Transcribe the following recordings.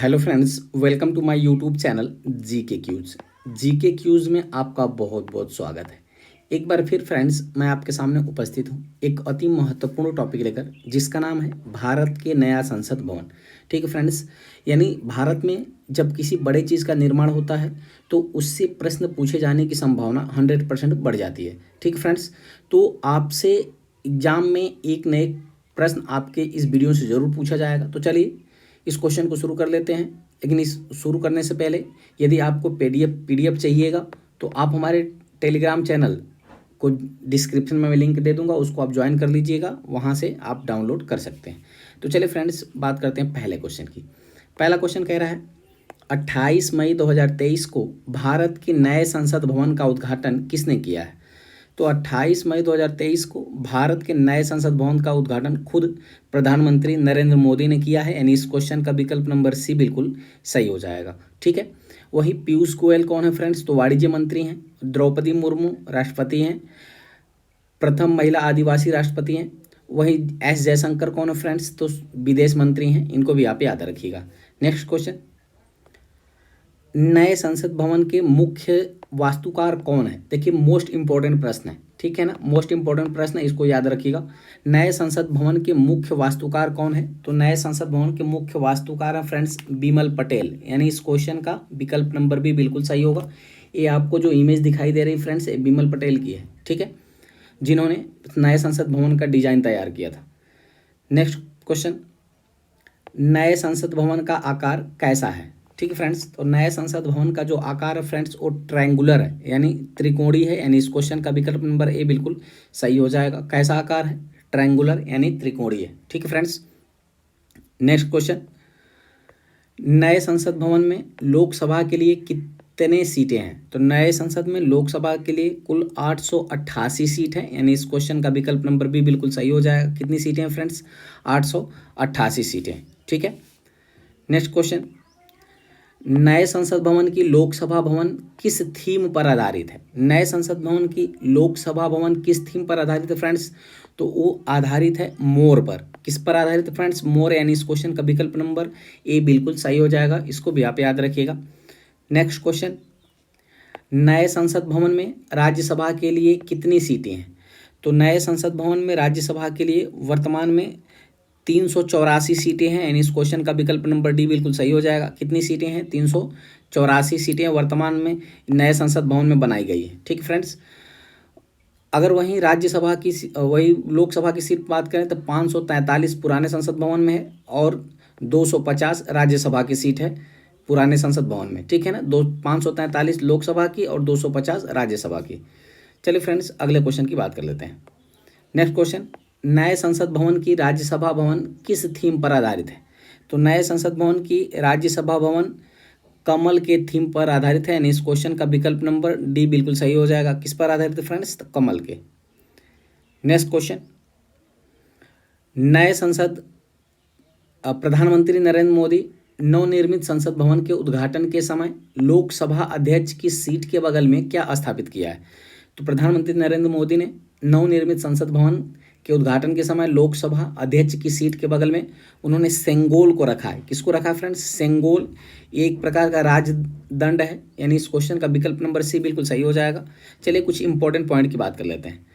Hello friends, welcome to my YouTube channel GK quiz. GK quiz में आपका बहुत बहुत स्वागत है। एक बार फिर फ्रेंड्स, मैं आपके सामने उपस्थित हूँ एक अति महत्वपूर्ण टॉपिक लेकर, जिसका नाम है भारत के नया संसद भवन। ठीक है फ्रेंड्स, यानी भारत में जब किसी बड़े चीज़ का निर्माण होता है तो उससे प्रश्न पूछे जाने की संभावना 100% बढ़ जाती है। ठीक है फ्रेंड्स, तो आपसे एग्जाम में एक नए प्रश्न आपके इस वीडियो से ज़रूर पूछा जाएगा। तो चलिए इस क्वेश्चन को शुरू कर लेते हैं। लेकिन इस शुरू करने से पहले यदि आपको पीडीएफ चाहिएगा तो आप हमारे टेलीग्राम चैनल को डिस्क्रिप्शन में मैं लिंक दे दूंगा, उसको आप ज्वाइन कर लीजिएगा, वहाँ से आप डाउनलोड कर सकते हैं। तो चलिए फ्रेंड्स, बात करते हैं पहले क्वेश्चन की। पहला क्वेश्चन कह रहा है 28 मई 2023 को भारत के नए संसद भवन का उद्घाटन किसने किया है? तो 28 मई 2023 को भारत के नए संसद भवन का उद्घाटन खुद प्रधानमंत्री नरेंद्र मोदी ने किया है। यानी इस क्वेश्चन का विकल्प नंबर सी बिल्कुल सही हो जाएगा। ठीक है, वही पीयूष गोयल कौन है फ्रेंड्स? तो वाणिज्य मंत्री हैं। द्रौपदी मुर्मू राष्ट्रपति हैं, प्रथम महिला आदिवासी राष्ट्रपति हैं। वही एस जयशंकर कौन है फ्रेंड्स? तो विदेश मंत्री हैं। इनको भी आप याद रखिएगा। नेक्स्ट क्वेश्चन, नए संसद भवन के मुख्य वास्तुकार कौन है? देखिए, मोस्ट इंपॉर्टेंट प्रश्न है, ठीक है ना, मोस्ट इंपॉर्टेंट प्रश्न है, इसको याद रखिएगा। नए संसद भवन के मुख्य वास्तुकार कौन है? तो नए संसद भवन के मुख्य वास्तुकार हैं फ्रेंड्स बिमल पटेल। यानी इस क्वेश्चन का विकल्प नंबर भी बिल्कुल सही होगा। ये आपको जो इमेज दिखाई दे रही है फ्रेंड्स, ये बिमल पटेल की है, ठीक है, जिन्होंने नए संसद भवन का डिजाइन तैयार किया था। नेक्स्ट क्वेश्चन, नए संसद भवन का आकार कैसा है? ठीक है फ्रेंड्स, तो नए संसद भवन का जो आकार है फ्रेंड्स वो ट्रायंगुलर है, यानी त्रिकोणीय है। यानी इस क्वेश्चन का विकल्प नंबर ए बिल्कुल सही हो जाएगा। कैसा आकार है? ट्रायंगुलर यानी त्रिकोणीय। ठीक है फ्रेंड्स, नेक्स्ट क्वेश्चन, नए संसद भवन में लोकसभा के लिए कितने सीटें हैं? तो नए संसद में लोकसभा के लिए कुल 888 सीट है। यानी इस क्वेश्चन का विकल्प नंबर भी बिल्कुल सही हो जाएगा। कितनी सीटें हैं फ्रेंड्स? 888 सीटें। ठीक है, नेक्स्ट क्वेश्चन, नए संसद भवन की लोकसभा भवन किस थीम पर आधारित है? नए संसद भवन की लोकसभा भवन किस थीम पर आधारित है फ्रेंड्स? तो वो आधारित है मोर पर। किस पर आधारित है फ्रेंड्स? मोर। यानी इस क्वेश्चन का विकल्प नंबर ए बिल्कुल सही हो जाएगा। इसको भी आप याद रखिएगा। नेक्स्ट क्वेश्चन, नए संसद भवन में राज्यसभा के लिए कितनी सीटें हैं? तो नए संसद भवन में राज्यसभा के लिए वर्तमान में 384 सीटें हैं। यानी इस क्वेश्चन का विकल्प नंबर डी बिल्कुल सही हो जाएगा। कितनी सीटें हैं? 384 सीटें वर्तमान में नए संसद भवन में बनाई गई है। ठीक है फ्रेंड्स, अगर वहीं राज्यसभा की वही लोकसभा की सीट बात करें तो 543 पुराने संसद भवन में है और 250 राज्यसभा की सीट है पुराने संसद भवन में। ठीक है ना, 543 लोकसभा की और 250 राज्यसभा की। चलिए फ्रेंड्स, अगले क्वेश्चन की बात कर लेते हैं। नेक्स्ट क्वेश्चन, नए संसद भवन की राज्यसभा भवन किस थीम पर आधारित है? तो नए संसद भवन की राज्यसभा भवन कमल के थीम पर आधारित है। यानी इस क्वेश्चन का विकल्प नंबर डी बिल्कुल सही हो जाएगा। किस पर आधारित है फ्रेंड्स? तो कमल के। नेक्स्ट क्वेश्चन, नए संसद प्रधानमंत्री नरेंद्र मोदी नवनिर्मित संसद भवन के उद्घाटन के समय लोकसभा अध्यक्ष की सीट के बगल में क्या स्थापित किया है? तो प्रधानमंत्री नरेंद्र मोदी ने नवनिर्मित संसद भवन के उद्घाटन के समय लोकसभा अध्यक्ष की सीट के बगल में उन्होंने सेंगोल को रखा है। किसको रखा है फ्रेंड्स? सेंगोल एक प्रकार का राजदंड है। यानी इस क्वेश्चन का विकल्प नंबर सी बिल्कुल सही हो जाएगा। चलिए कुछ इंपॉर्टेंट पॉइंट की बात कर लेते हैं।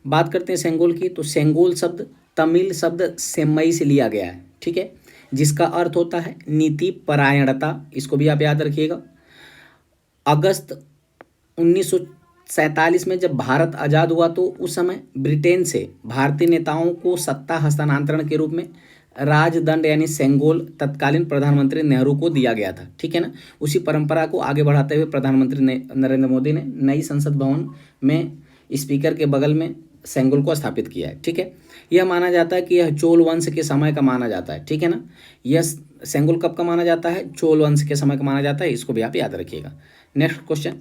बात करते हैं सेंगोल की। तो सेंगोल शब्द तमिल शब्द सेम्मई से लिया गया है, ठीक है, जिसका अर्थ होता है नीति परायणता। इसको भी आप याद रखिएगा। अगस्त 1947 में जब भारत आज़ाद हुआ तो उस समय ब्रिटेन से भारतीय नेताओं को सत्ता हस्तांतरण के रूप में राजदंड यानी सेंगोल तत्कालीन प्रधानमंत्री नेहरू को दिया गया था। ठीक है ना, उसी परंपरा को आगे बढ़ाते हुए प्रधानमंत्री नरेंद्र मोदी ने नई संसद भवन में स्पीकर के बगल में सेंगोल को स्थापित किया है। ठीक है, यह माना जाता है कि यह चोल वंश के समय का माना जाता है। ठीक है ना, यह सेंगोल कब का माना जाता है? चोल वंश के समय का माना जाता है। इसको भी आप याद रखिएगा। नेक्स्ट क्वेश्चन,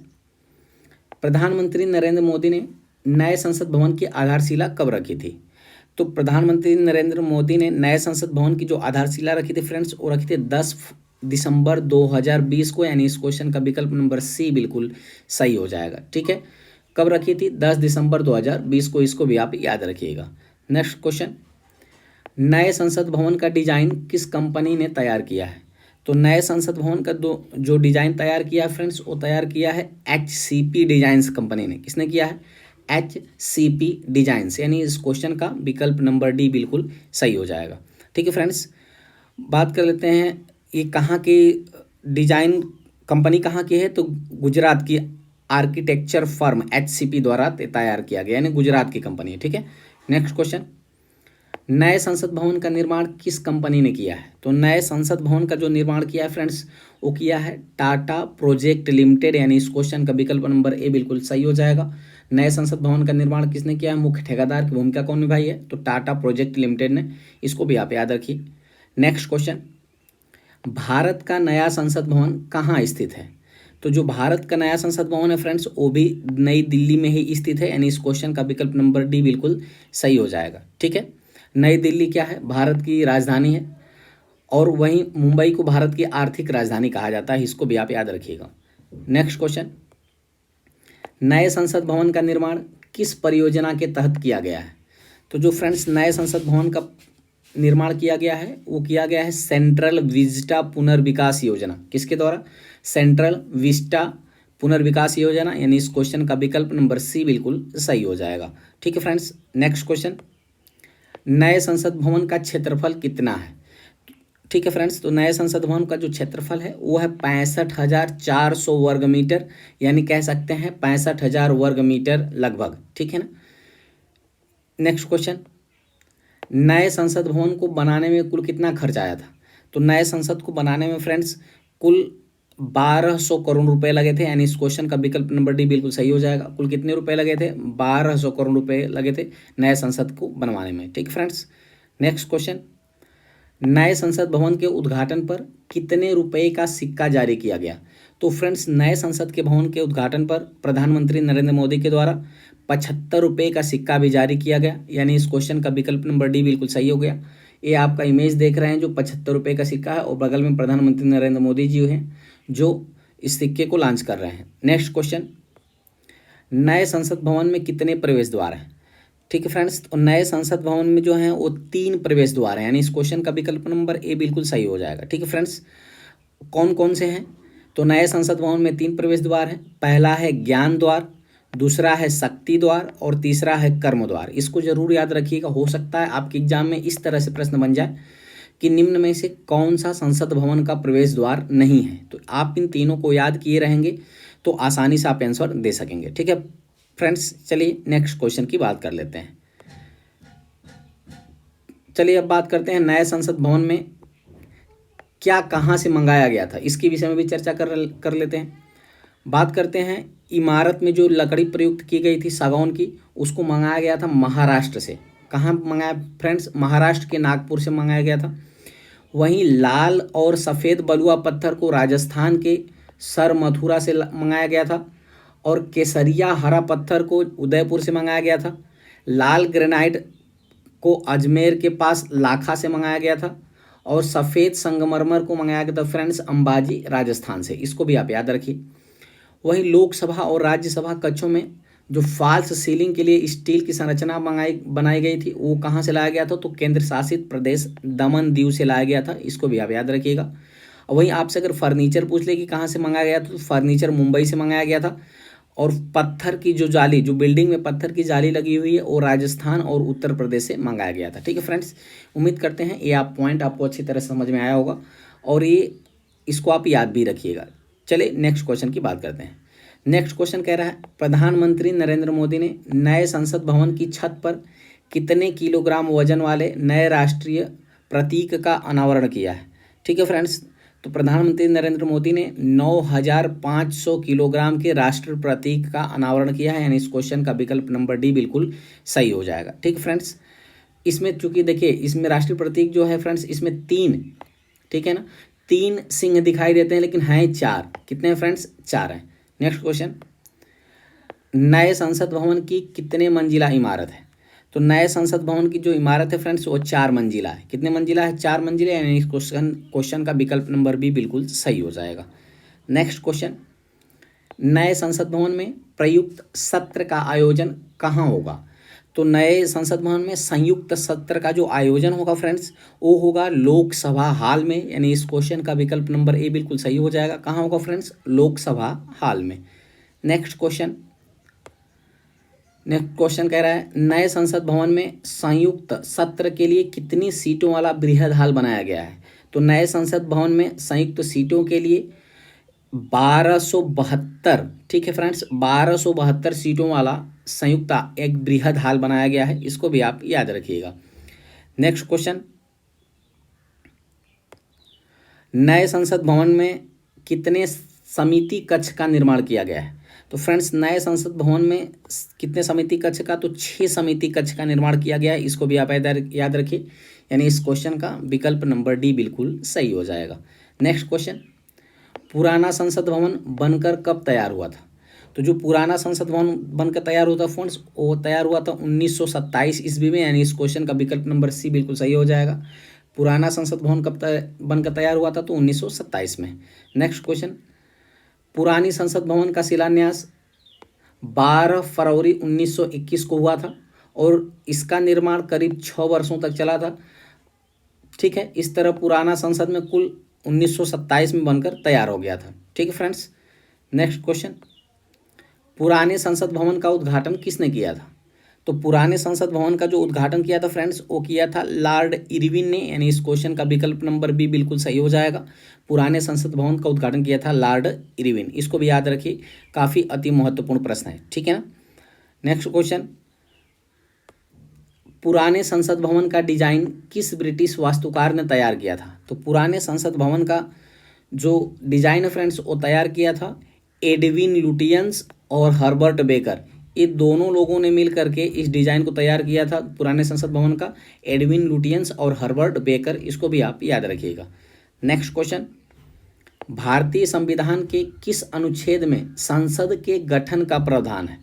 प्रधानमंत्री नरेंद्र मोदी ने नए संसद भवन की आधारशिला कब रखी थी? तो प्रधानमंत्री नरेंद्र मोदी ने नए संसद भवन की जो आधारशिला रखी थी फ्रेंड्स, वो रखी थी 10 दिसंबर 2020 को। यानी इस क्वेश्चन का विकल्प नंबर सी बिल्कुल सही हो जाएगा। ठीक है, कब रखी थी? 10 दिसंबर 2020 को। इसको भी आप याद रखिएगा। नेक्स्ट क्वेश्चन, नए संसद भवन का डिजाइन किस कंपनी ने तैयार किया है? तो नए संसद भवन का जो डिजाइन तैयार किया है फ्रेंड्स, वो तैयार किया है HCP डिजाइन्स कंपनी ने। किसने किया है? HCP डिजाइन्स, यानी इस क्वेश्चन का विकल्प नंबर डी बिल्कुल सही हो जाएगा। ठीक है फ्रेंड्स, बात कर लेते हैं ये कहाँ की डिजाइन कंपनी कहाँ की है, तो गुजरात की आर्किटेक्चर फर्म HCP द्वारा तैयार किया गया, यानी गुजरात की कंपनी है। ठीक है, नेक्स्ट क्वेश्चन, नए संसद भवन का निर्माण किस कंपनी ने किया है? तो नए संसद भवन का जो निर्माण किया है फ्रेंड्स, वो किया है टाटा प्रोजेक्ट लिमिटेड, यानी इस क्वेश्चन का विकल्प नंबर ए बिल्कुल सही हो जाएगा। नए संसद भवन का निर्माण किसने किया है? मुख्य ठेकेदार की भूमिका कौन निभाई है? तो टाटा प्रोजेक्ट लिमिटेड ने। इसको भी आप याद रखिए। नेक्स्ट क्वेश्चन, भारत का नया संसद भवन कहाँ स्थित है? तो जो भारत का नया संसद भवन है फ्रेंड्स, वो भी नई दिल्ली में ही स्थित है, यानी इस क्वेश्चन का विकल्प नंबर डी बिल्कुल सही हो जाएगा। ठीक है, नई दिल्ली क्या है? भारत की राजधानी है, और वहीं मुंबई को भारत की आर्थिक राजधानी कहा जाता है। इसको भी आप याद रखिएगा। नेक्स्ट क्वेश्चन, नए संसद भवन का निर्माण किस परियोजना के तहत किया गया है? तो जो फ्रेंड्स नए संसद भवन का निर्माण किया गया है, वो किया गया है सेंट्रल विस्टा पुनर्विकास योजना। किसके द्वारा? सेंट्रल विस्टा पुनर्विकास योजना, यानी इस क्वेश्चन का विकल्प नंबर सी बिल्कुल सही हो जाएगा। ठीक है फ्रेंड्स, नेक्स्ट क्वेश्चन, नए संसद भवन का क्षेत्रफल कितना है? ठीक है फ्रेंड्स, तो नए संसद भवन का जो क्षेत्रफल है वो है 65,400 वर्ग मीटर, यानी कह सकते हैं 65,000 वर्ग मीटर लगभग। ठीक है ना। नेक्स्ट क्वेश्चन, नए संसद भवन को बनाने में कुल कितना खर्च आया था? तो नए संसद को बनाने में फ्रेंड्स कुल 1200 करोड़ रुपए लगे थे, यानी इस क्वेश्चन का विकल्प नंबर डी बिल्कुल सही हो जाएगा। कुल कितने रुपए लगे थे? 1200 करोड़ रुपए लगे थे नए संसद को बनवाने में। ठीक फ्रेंड्स, नेक्स्ट क्वेश्चन, नए संसद भवन के उद्घाटन पर कितने रुपए का सिक्का जारी किया गया? तो फ्रेंड्स नए संसद के भवन के उद्घाटन पर प्रधानमंत्री नरेंद्र मोदी के द्वारा 75 रुपये का सिक्का भी जारी किया गया, यानी इस क्वेश्चन का विकल्प नंबर डी बिल्कुल सही हो गया। ये आपका इमेज देख रहे हैं जो 75 रुपये का सिक्का है, और बगल में प्रधानमंत्री नरेंद्र मोदी जी हैं जो इस सिक्के को लॉन्च कर रहे हैं। नेक्स्ट क्वेश्चन, नए संसद भवन में कितने प्रवेश द्वार हैं? ठीक है फ्रेंड्स, तो नए संसद भवन में जो है वो 3 प्रवेश द्वार हैं, यानी इस क्वेश्चन का विकल्प नंबर ए बिल्कुल सही हो जाएगा। ठीक है फ्रेंड्स, कौन कौन से हैं? तो नए संसद भवन में 3 प्रवेश द्वार हैं। पहला है ज्ञान द्वार, दूसरा है शक्ति द्वार, और तीसरा है कर्म द्वार। इसको जरूर याद रखिएगा, हो सकता है आपके एग्जाम में इस तरह से प्रश्न बन जाए कि निम्न में से कौन सा संसद भवन का प्रवेश द्वार नहीं है। तो आप इन तीनों को याद किए रहेंगे तो आसानी से आप आंसर दे सकेंगे। ठीक है फ्रेंड्स, चलिए नेक्स्ट क्वेश्चन की बात कर लेते हैं। चलिए अब बात करते हैं नए संसद भवन में क्या कहाँ से मंगाया गया था, इसके विषय में भी चर्चा कर लेते हैं। बात करते हैं इमारत में जो लकड़ी प्रयुक्त की गई थी सागौन की, उसको मंगाया गया था महाराष्ट्र से। कहाँ मंगाया फ्रेंड्स? महाराष्ट्र के नागपुर से मंगाया गया था। वहीं लाल और सफ़ेद बलुआ पत्थर को राजस्थान के सर मथुरा से मंगाया गया था, और केसरिया हरा पत्थर को उदयपुर से मंगाया गया था। लाल ग्रेनाइट को अजमेर के पास लाखा से मंगाया गया था, और सफ़ेद संगमरमर को मंगाया गया था फ्रेंड्स अंबाजी राजस्थान से। इसको भी आप याद रखिए। वहीं लोकसभा और राज्यसभा कक्षों में जो फॉल्स सीलिंग के लिए स्टील की संरचना बनाई गई थी, वो कहाँ से लाया गया था? तो केंद्र शासित प्रदेश दमन दीव से लाया गया था। इसको भी आप याद रखिएगा। वहीं आपसे अगर फर्नीचर पूछ ले कि कहाँ से मंगाया गया था, तो फर्नीचर मुंबई से मंगाया गया था। और पत्थर की जो जाली, जो बिल्डिंग में पत्थर की जाली लगी हुई है, वो राजस्थान और उत्तर प्रदेश से मंगाया गया था। ठीक है फ्रेंड्स, उम्मीद करते हैं ये आप पॉइंट आपको अच्छी तरह समझ में आया होगा, और ये इसको आप याद भी रखिएगा। चलिए नेक्स्ट क्वेश्चन की बात करते हैं। नेक्स्ट क्वेश्चन कह रहा है, प्रधानमंत्री नरेंद्र मोदी ने नए संसद भवन की छत पर कितने किलोग्राम वजन वाले नए राष्ट्रीय प्रतीक का अनावरण किया है? ठीक है फ्रेंड्स, तो प्रधानमंत्री नरेंद्र मोदी ने 9,500 किलोग्राम के राष्ट्र प्रतीक का अनावरण किया है, यानी इस क्वेश्चन का विकल्प नंबर डी बिल्कुल सही हो जाएगा। ठीक फ्रेंड्स, इसमें चूंकि देखिए इसमें राष्ट्रीय प्रतीक जो है फ्रेंड्स, इसमें 3, ठीक है ना, 3 सिंह दिखाई देते हैं, लेकिन हैं 4। कितने हैं फ्रेंड्स? 4 हैं। नेक्स्ट क्वेश्चन, नए संसद भवन की कितने मंजिला इमारत है? तो नए संसद भवन की जो इमारत है फ्रेंड्स, वो 4 मंजिला है। कितने मंजिला है? 4 मंजिला, यानी इस क्वेश्चन का विकल्प नंबर बी बिल्कुल सही हो जाएगा। नेक्स्ट क्वेश्चन, नए संसद भवन में प्रयुक्त सत्र का आयोजन कहाँ होगा? तो नए संसद भवन में संयुक्त सत्र का जो आयोजन होगा फ्रेंड्स वो होगा लोकसभा हाल में, यानी इस क्वेश्चन का विकल्प नंबर ए बिल्कुल सही हो जाएगा। कहाँ होगा फ्रेंड्स? लोकसभा हाल में। नेक्स्ट क्वेश्चन कह रहा है नए संसद भवन में संयुक्त सत्र के लिए कितनी सीटों वाला बृहद हाल बनाया गया है? तो नए संसद भवन में संयुक्त सीटों के लिए 1272, ठीक है फ्रेंड्स, 1272 सीटों वाला संयुक्त एक बृहद हाल बनाया गया है, इसको भी आप याद रखिएगा। नेक्स्ट क्वेश्चन, नए संसद भवन में कितने समिति कक्ष का निर्माण किया गया है? तो फ्रेंड्स नए संसद भवन में कितने समिति कक्ष का? तो 6 समिति कक्ष का निर्माण किया गया है, इसको भी आप याद रखिए, यानी इस क्वेश्चन का विकल्प नंबर डी बिल्कुल सही हो जाएगा। नेक्स्ट क्वेश्चन, पुराना संसद भवन बनकर कब तैयार हुआ था? तो जो पुराना संसद भवन बनकर तैयार हुआ था फ्रेंड्स वो तैयार हुआ था 1927 ईस्वी में, यानी इस क्वेश्चन का विकल्प नंबर सी बिल्कुल सही हो जाएगा। पुराना संसद भवन कब बनकर तैयार हुआ था? तो 1927 में। नेक्स्ट क्वेश्चन, पुरानी संसद भवन का शिलान्यास 12 फरवरी 1921 को हुआ था और इसका निर्माण करीब 6 वर्षों तक चला था, ठीक है। इस तरह पुराना संसद में कुल 1927 में बनकर तैयार हो गया था, ठीक है फ्रेंड्स। नेक्स्ट क्वेश्चन, पुराने संसद भवन का उद्घाटन किसने किया था? तो पुराने संसद भवन का जो उद्घाटन किया था फ्रेंड्स वो किया था लॉर्ड इरविन ने, यानी इस क्वेश्चन का विकल्प नंबर बी बिल्कुल सही हो जाएगा। पुराने संसद भवन का उद्घाटन किया था लॉर्ड इरविन, इसको भी याद रखिए, काफ़ी अति महत्वपूर्ण प्रश्न है, ठीक है ना। नेक्स्ट क्वेश्चन, पुराने संसद भवन का डिजाइन किस ब्रिटिश वास्तुकार ने तैयार किया था? तो पुराने संसद भवन का जो डिजाइन है फ्रेंड्स वो तैयार किया था एडविन लुटियंस और हर्बर्ट बेकर, ये दोनों लोगों ने मिल करके इस डिज़ाइन को तैयार किया था पुराने संसद भवन का, एडविन लुटियंस और हर्बर्ट बेकर, इसको भी आप याद रखिएगा। नेक्स्ट क्वेश्चन, भारतीय संविधान के किस अनुच्छेद में संसद के गठन का प्रावधान है?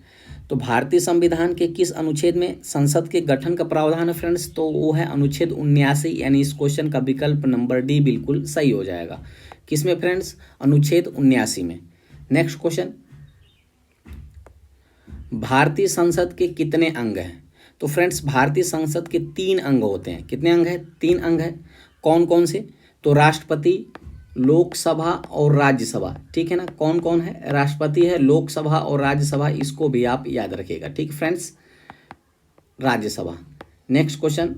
तो भारतीय संविधान के किस अनुच्छेद में संसद के गठन का प्रावधान है फ्रेंड्स? तो वो है अनुच्छेद 79, यानी इस क्वेश्चन का विकल्प नंबर डी बिल्कुल सही हो जाएगा। किसमें फ्रेंड्स? अनुच्छेद 79 में। नेक्स्ट क्वेश्चन, भारतीय संसद के कितने अंग हैं? तो फ्रेंड्स भारतीय संसद के 3 अंग होते हैं। कितने अंग हैं? 3 अंग हैं। कौन कौन से? तो राष्ट्रपति, लोकसभा और राज्यसभा, ठीक है ना। कौन कौन है? राष्ट्रपति है, लोकसभा और राज्यसभा, इसको भी आप याद रखिएगा, ठीक friends, Rajya Sabha. Next question,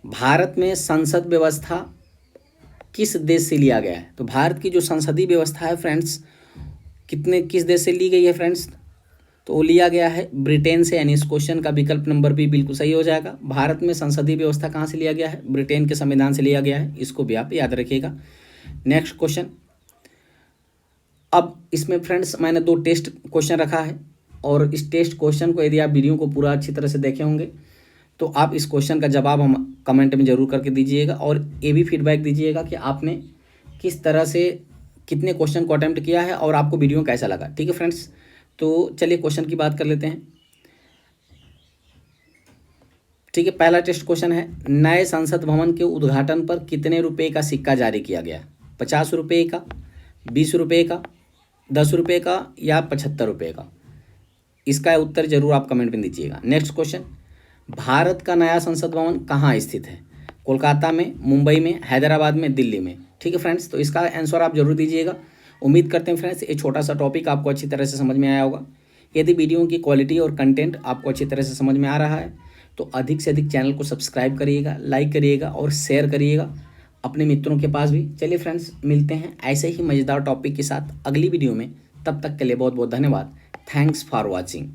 Bharat में संसद व्यवस्था किस देश से लिया गया है? तो भारत की जो संसदीय व्यवस्था है फ्रेंड्स किस देश से ली गई है फ्रेंड्स? तो वो लिया गया है ब्रिटेन से, यानी इस क्वेश्चन का विकल्प नंबर बी बिल्कुल सही हो जाएगा। भारत में संसदीय व्यवस्था कहाँ से लिया गया है? ब्रिटेन के संविधान से लिया गया है, इसको भी आप याद रखिएगा। नेक्स्ट क्वेश्चन, अब इसमें फ्रेंड्स मैंने 2 टेस्ट क्वेश्चन रखा है और इस टेस्ट क्वेश्चन को यदि आप वीडियो को पूरा अच्छी तरह से देखे होंगे तो आप इस क्वेश्चन का जवाब हम कमेंट में ज़रूर करके दीजिएगा और ये भी फीडबैक दीजिएगा कि आपने किस तरह से कितने क्वेश्चन को अटेम्प्ट किया है और आपको वीडियो कैसा लगा, ठीक है फ्रेंड्स। तो चलिए क्वेश्चन की बात कर लेते हैं, ठीक है। पहला टेस्ट क्वेश्चन है, नए संसद भवन के उद्घाटन पर कितने रुपए का सिक्का जारी किया गया? 50 रुपये का, 20 रुपये का, 10 रुपये का या 75 रुपये का? इसका उत्तर जरूर आप कमेंट में दीजिएगा। नेक्स्ट क्वेश्चन, भारत का नया संसद भवन कहाँ स्थित है? कोलकाता में, मुंबई में, हैदराबाद में, दिल्ली में, ठीक है फ्रेंड्स। तो इसका आंसर आप जरूर दीजिएगा। उम्मीद करते हैं फ्रेंड्स ये छोटा सा टॉपिक आपको अच्छी तरह से समझ में आया होगा। यदि वीडियो की क्वालिटी और कंटेंट आपको अच्छी तरह से समझ में आ रहा है तो अधिक से अधिक चैनल को सब्सक्राइब करिएगा, लाइक करिएगा और शेयर करिएगा अपने मित्रों के पास भी। चलिए फ्रेंड्स मिलते हैं ऐसे ही मज़ेदार टॉपिक के साथ अगली वीडियो में, तब तक के लिए बहुत बहुत धन्यवाद। Thanks for watching.